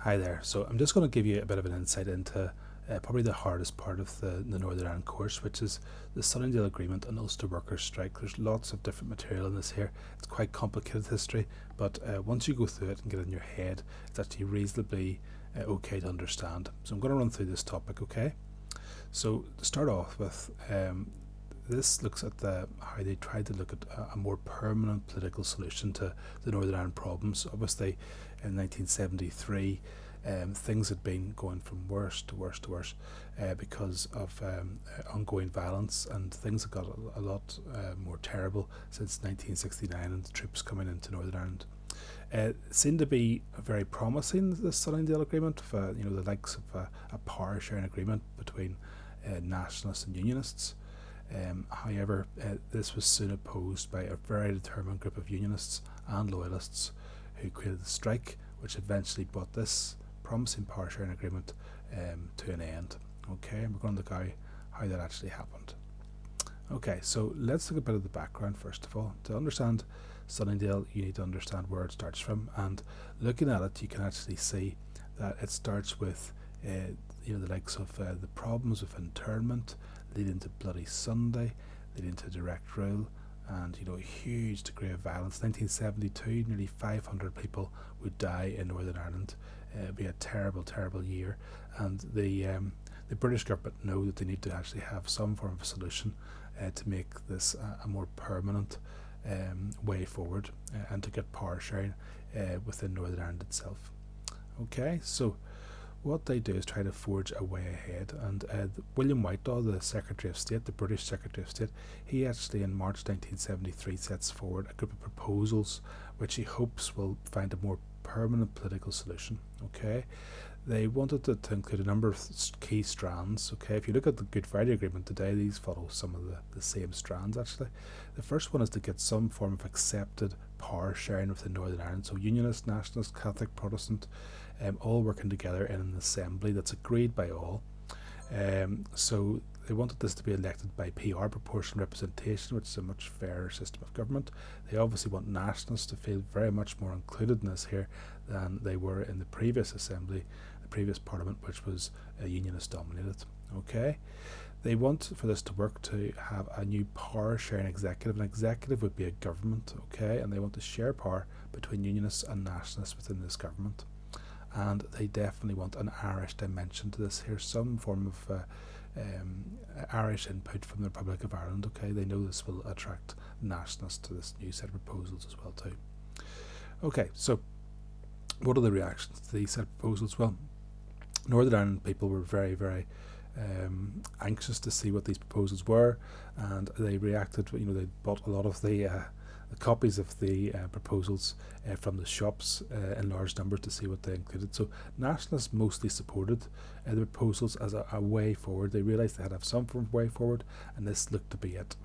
Hi there. So I'm just going to give you a bit of an insight into probably the hardest part of the Northern Ireland course, which is the Sunningdale Agreement and Ulster Workers' Strike. There's lots of different material in this here. It's quite complicated history, but once you go through it and get it in your head, it's actually reasonably okay to understand. So I'm going to run through this topic, okay? So to start off with, this looks at how they tried to look at a more permanent political solution to the Northern Ireland problems. Obviously, in 1973, things had been going from worse to worse to worse because of ongoing violence, and things had got a lot more terrible since 1969 and the troops coming into Northern Ireland. It seemed to be very promising, the Sunningdale Agreement, the likes of a power sharing agreement between nationalists and unionists. However, this was soon opposed by a very determined group of unionists and loyalists who created the strike, which eventually brought this promising power sharing agreement to an end. Okay, and we're going to look at how that actually happened. Okay, so let's look a bit of the background first of all. To understand Sunningdale, you need to understand where it starts from, and looking at it, you can actually see that it starts with the likes of the problems of internment, leading to Bloody Sunday, leading to direct rule, and a huge degree of violence. 1972, nearly 500 people would die in Northern Ireland. It'd be a terrible, terrible year, and the British government know that they need to actually have some form of solution to make this a more permanent way forward and to get power sharing within Northern Ireland itself. Okay, so what they do is try to forge a way ahead, and William Whitelaw, the Secretary of State, the British Secretary of State, he actually in March 1973 sets forward a group of proposals which he hopes will find a more permanent political solution. Okay, they wanted it to include a number of key strands. Okay, if you look at the Good Friday Agreement today, these follow some of the same strands actually. The first one is to get some form of accepted power sharing within Northern Ireland, so Unionist, Nationalist, Catholic, Protestant, all working together in an assembly that's agreed by all. So they wanted this to be elected by PR, proportional representation, which is a much fairer system of government. They obviously want nationalists to feel very much more included in this here than they were in the previous assembly, the previous parliament, which was unionist dominated. Okay, they want for this to work to have a new power sharing executive. An executive would be a government, okay, and they want to share power between unionists and nationalists within this government. And they definitely want an Irish dimension to this here, some form of Irish input from the Republic of Ireland. Okay, they know this will attract nationalists to this new set of proposals as well too. Okay, so what are the reactions to these set of proposals? Well, Northern Ireland people were very, very anxious to see what these proposals were, and they reacted. They bought a lot of the copies of the proposals from the shops in large numbers to see what they included. So nationalists mostly supported the proposals as a way forward. They realised they had to have some form of way forward, and this looked to be it.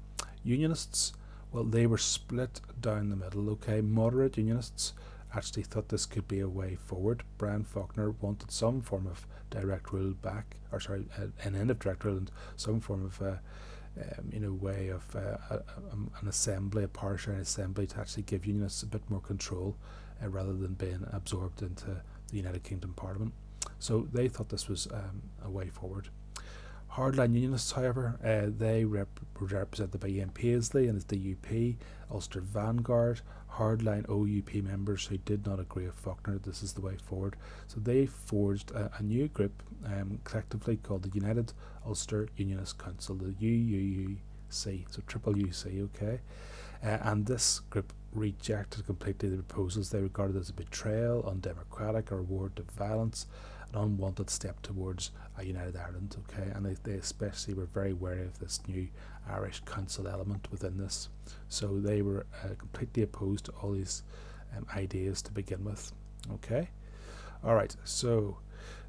Unionists, well, they were split down the middle. Okay, moderate unionists actually thought this could be a way forward. Brian Faulkner wanted some form of direct rule back, an end of direct rule, and some form of way of an assembly, a power sharing assembly, to actually give unionists a bit more control rather than being absorbed into the United Kingdom Parliament. So they thought this was a way forward. Hardline unionists, however, they were represented by Ian Paisley and his DUP, Ulster Vanguard, hardline OUP members who did not agree with Faulkner. This is the way forward. So they forged a new group collectively called the United Ulster Unionist Council, the UUC, so triple UC, okay? And this group rejected completely the proposals they regarded as a betrayal, undemocratic, a reward to violence, an unwanted step towards a united Ireland, okay? And they especially were very wary of this new Irish council element within this. So they were completely opposed to all these ideas to begin with, okay? Alright, so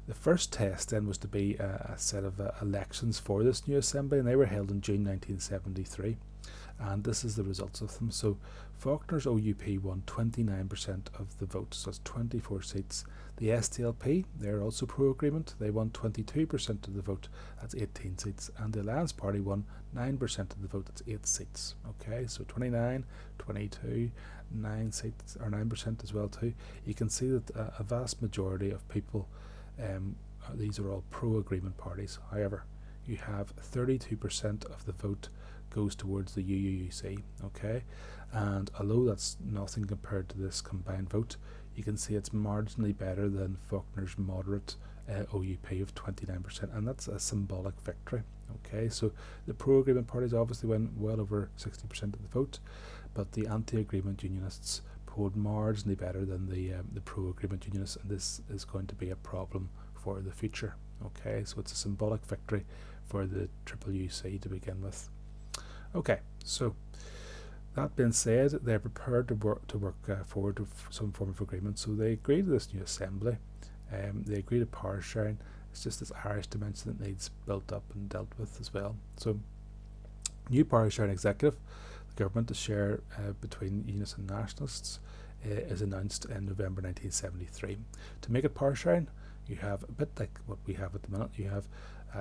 the first test then was to be a set of elections for this new assembly, and they were held in June 1973. and this is the results of them. So Faulkner's OUP won 29% of the vote, so that's 24 seats. The SDLP, they're also pro-agreement, they won 22% of the vote, that's 18 seats, and the Alliance Party won 9% of the vote, that's 8 seats. Okay, so 29, 22, 9 seats, or 9% as well too. You can see that a vast majority of people, these are all pro-agreement parties. However, you have 32% of the vote goes towards the UUC, okay, and although that's nothing compared to this combined vote, you can see it's marginally better than Faulkner's moderate OUP of 29%, and that's a symbolic victory. Okay, so the pro-agreement parties obviously won well over 60% of the vote, but the anti-agreement unionists polled marginally better than the pro-agreement unionists, and this is going to be a problem for the future. Okay, so it's a symbolic victory for the UUC to begin with. Okay, so that being said, they're prepared to work forward to some form of agreement. So they agree to this new assembly. They agree to power sharing. It's just this Irish dimension that needs built up and dealt with as well. So new power sharing executive, the government to share between unionists and nationalists, is announced in November 1973. To make it power sharing, you have a bit like what we have at the minute. You have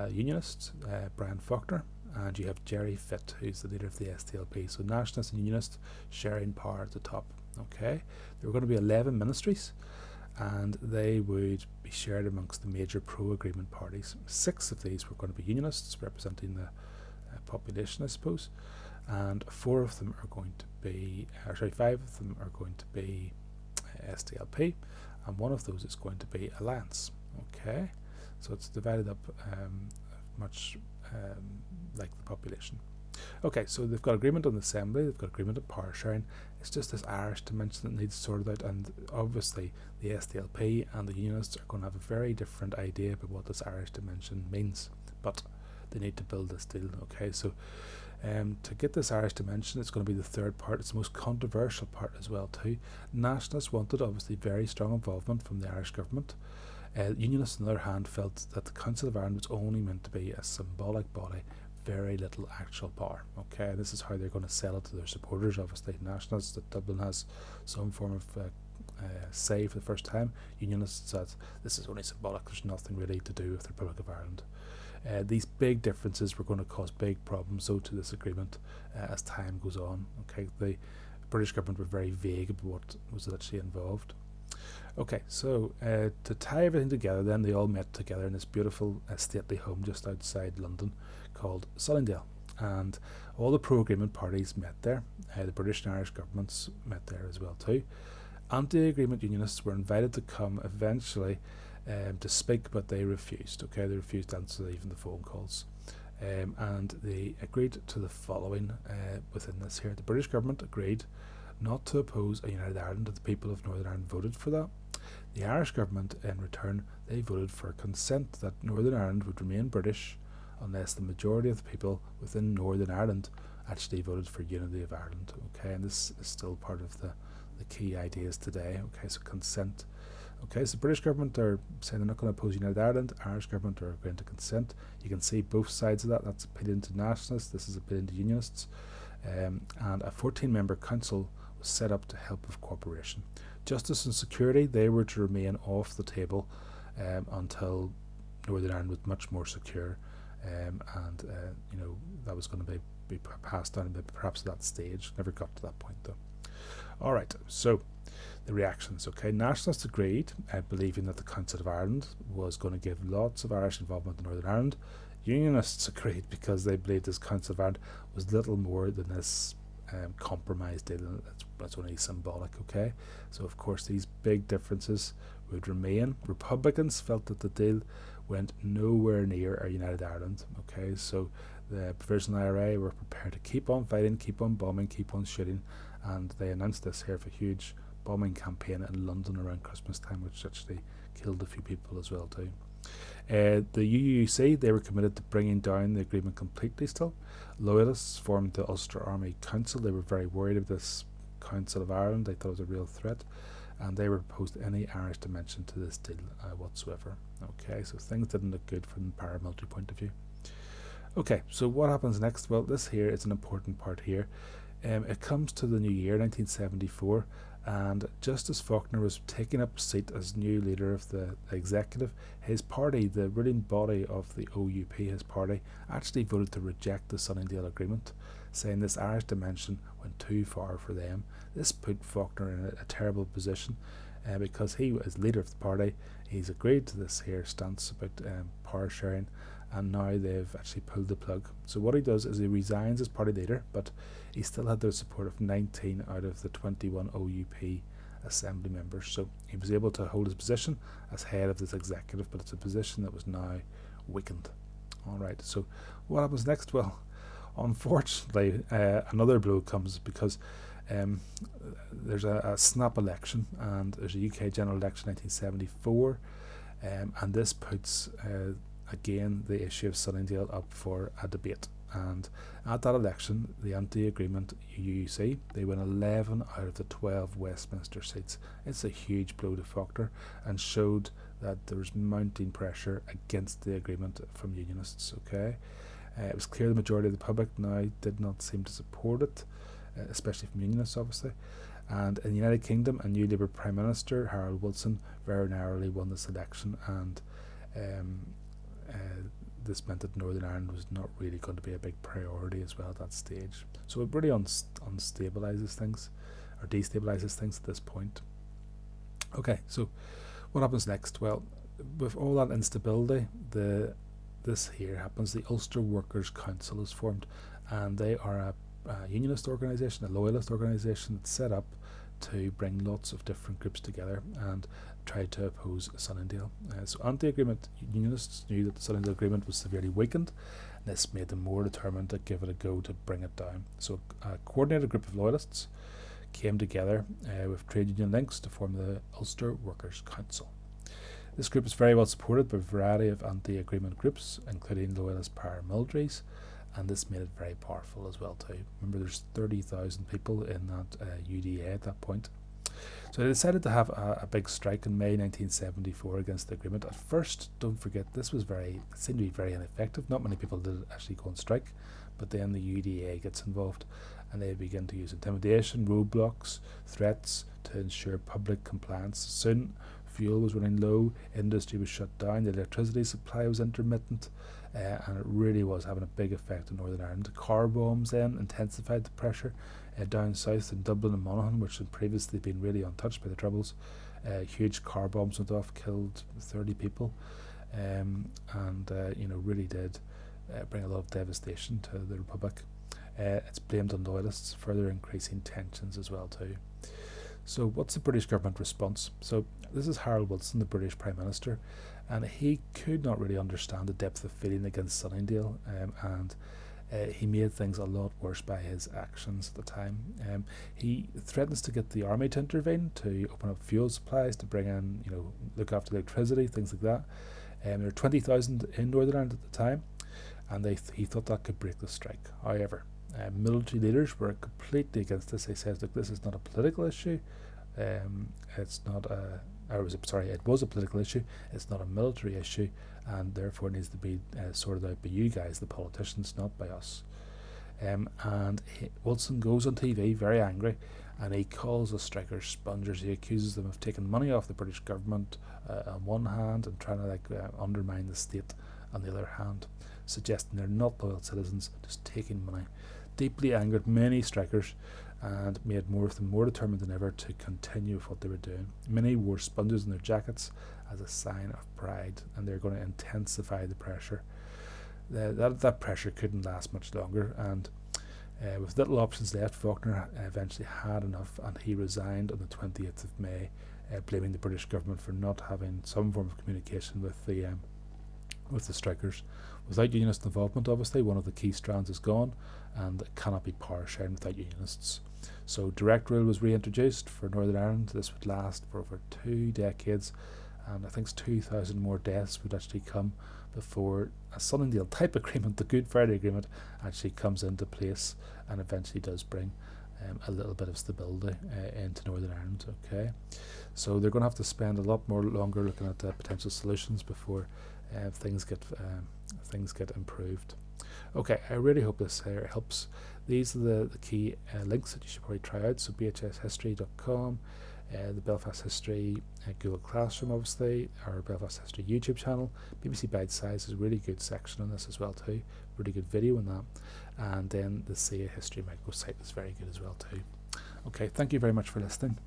unionists, Brian Faulkner, and you have Jerry Fitt, who's the leader of the SDLP. So nationalists and unionists sharing power at the top. Okay, there were going to be 11 ministries, and they would be shared amongst the major pro-agreement parties. 6 of these were going to be unionists, representing the population, I suppose, and 4 of them are going to be, 5 of them are going to be SDLP, and 1 of those is going to be Alliance. Okay, so it's divided up much like the population. Okay, so they've got agreement on the assembly, they've got agreement on power sharing. It's just this Irish dimension that needs sorted out, and obviously the SDLP and the unionists are going to have a very different idea about what this Irish dimension means, but they need to build this deal. Okay, so to get this Irish dimension, it's going to be the third part. It's the most controversial part as well too. Nationalists wanted obviously very strong involvement from the Irish government. Unionists, on the other hand, felt that the Council of Ireland was only meant to be a symbolic body, very little actual power. Okay, this is how they're going to sell it to their supporters. Obviously, nationalists, that Dublin has some form of say for the first time. Unionists said this is only symbolic, there's nothing really to do with the Republic of Ireland. These big differences were going to cause big problems though to this agreement as time goes on. Okay, the British government were very vague about what was actually involved. Okay, so to tie everything together, then they all met together in this beautiful stately home just outside London called Sunningdale, and all the pro-agreement parties met there. The British and Irish governments met there as well too. Anti-agreement unionists were invited to come eventually to speak, but they refused. Okay, they refused to answer even the phone calls, and they agreed to the following within this here. The British government agreed not to oppose a united Ireland if the people of Northern Ireland voted for that. The Irish government, in return, they voted for consent that Northern Ireland would remain British unless the majority of the people within Northern Ireland actually voted for unity of Ireland. Okay, and this is still part of the key ideas today. Okay, so consent. Okay, so the British government are saying they're not going to oppose United Ireland. Irish government are going to consent. You can see both sides of that. That's appealing to nationalists. This is appealing to unionists. And a 14-member council was set up to help with cooperation. Justice and security, they were to remain off the table until Northern Ireland was much more secure, and that was going to be passed on, perhaps at that stage. Never got to that point though. All right, so the reactions. Okay, nationalists agreed, believing that the Council of Ireland was going to give lots of Irish involvement in Northern Ireland. Unionists agreed because they believed this Council of Ireland was little more than this compromise deal. That's only symbolic. Okay, so of course these big differences would remain. Republicans felt that the deal went nowhere near a united Ireland. Okay, so the Provisional IRA were prepared to keep on fighting, keep on bombing, keep on shooting, and they announced this here for a huge bombing campaign in London around Christmas time, which actually killed a few people as well too. The UUC, they were committed to bringing down the agreement completely still. Loyalists formed the Ulster Army Council. They were very worried of this Council of Ireland. They thought it was a real threat, and they were opposed to any Irish dimension to this deal whatsoever. Okay, so things didn't look good from the paramilitary point of view. Okay, so what happens next? Well, this here is an important part here. It comes to the new year, 1974, and just as Faulkner was taking up a seat as new leader of the executive, his party, the ruling body of the OUP, his party, actually voted to reject the Sunningdale Agreement, saying this Irish dimension went too far for them. This put Faulkner in a terrible position, because he was leader of the party. He's agreed to this here stance about power sharing, and now they've actually pulled the plug. So what he does is he resigns as party leader, but he still had the support of 19 out of the 21 OUP assembly members. So he was able to hold his position as head of this executive, but it's a position that was now weakened. Alright, so what happens next? Well, unfortunately, another blow comes because there's a snap election, and there's a UK general election 1974, and this puts again the issue of Sunningdale up for a debate. And at that election, the anti-agreement UUC, they win 11 out of the 12 Westminster seats. It's a huge blow to Faulkner, and showed that there was mounting pressure against the agreement from unionists. Okay, it was clear the majority of the public now did not seem to support it, especially from unionists, obviously. And in the United Kingdom, a new Labour Prime Minister, Harold Wilson, very narrowly won this election, and this meant that Northern Ireland was not really going to be a big priority as well at that stage. So it really unstabilizes things, or destabilizes things at this point. Okay, so what happens next? Well, with all that instability, this here happens. The Ulster Workers' Council is formed, and they are a unionist organisation, a loyalist organisation that's set up to bring lots of different groups together and try to oppose Sunningdale. So anti-agreement unionists knew that the Sunningdale Agreement was severely weakened, and this made them more determined to give it a go to bring it down. So a coordinated group of loyalists came together with trade union links to form the Ulster Workers' Council. This group is very well supported by a variety of anti-agreement groups, including loyalist paramilitaries, and this made it very powerful as well too. Remember, there's 30,000 people in that UDA at that point. So they decided to have a big strike in May 1974 against the agreement. At first, don't forget, this was seemed to be very ineffective. Not many people did actually go on strike, but then the UDA gets involved, and they begin to use intimidation, roadblocks, threats to ensure public compliance. Soon, fuel was running low, industry was shut down, the electricity supply was intermittent, and it really was having a big effect on Northern Ireland. Car bombs then intensified the pressure down south in Dublin and Monaghan, which had previously been really untouched by the Troubles. Huge car bombs went off, killed 30 people, and really did bring a lot of devastation to the Republic. It's blamed on loyalists, further increasing tensions as well too. So what's the British government response? So this is Harold Wilson, the British Prime Minister, and he could not really understand the depth of feeling against Sunningdale, and he made things a lot worse by his actions at the time. He threatens to get the army to intervene, to open up fuel supplies, to bring in, look after electricity, things like that. There were 20,000 in Northern Ireland at the time, and he thought that could break the strike. However, military leaders were completely against this. They said, look, this is not a political issue. It was a political issue. It's not a military issue, and therefore it needs to be sorted out by you guys, the politicians, not by us. Wilson goes on TV very angry, and he calls the strikers spongers. He accuses them of taking money off the British government on one hand, and trying to undermine the state on the other hand, suggesting they're not loyal citizens, just taking money. Deeply angered many strikers, and made more of them more determined than ever to continue with what they were doing. Many wore sponges in their jackets as a sign of pride, and they're going to intensify the pressure. That pressure couldn't last much longer, and with little options left, Faulkner eventually had enough, and he resigned on the 20th of May, blaming the British government for not having some form of communication with the strikers. Without unionist involvement, obviously, one of the key strands is gone, and it cannot be power sharing without unionists. So direct rule was reintroduced for Northern Ireland. This would last for over 2 decades, and I think 2,000 more deaths would actually come before a Sunningdale type agreement, the Good Friday Agreement, actually comes into place and eventually does bring a little bit of stability into Northern Ireland. Okay, so they're going to have to spend a lot more longer looking at potential solutions before things get improved. Okay, I really hope this helps. These are the key links that you should probably try out. So bhshistory.com, the Belfast History Google Classroom, obviously, our Belfast History YouTube channel. BBC Bite Size is a really good section on this as well too. Really good video on that. And then the SEA History microsite is very good as well too. Okay, thank you very much for listening.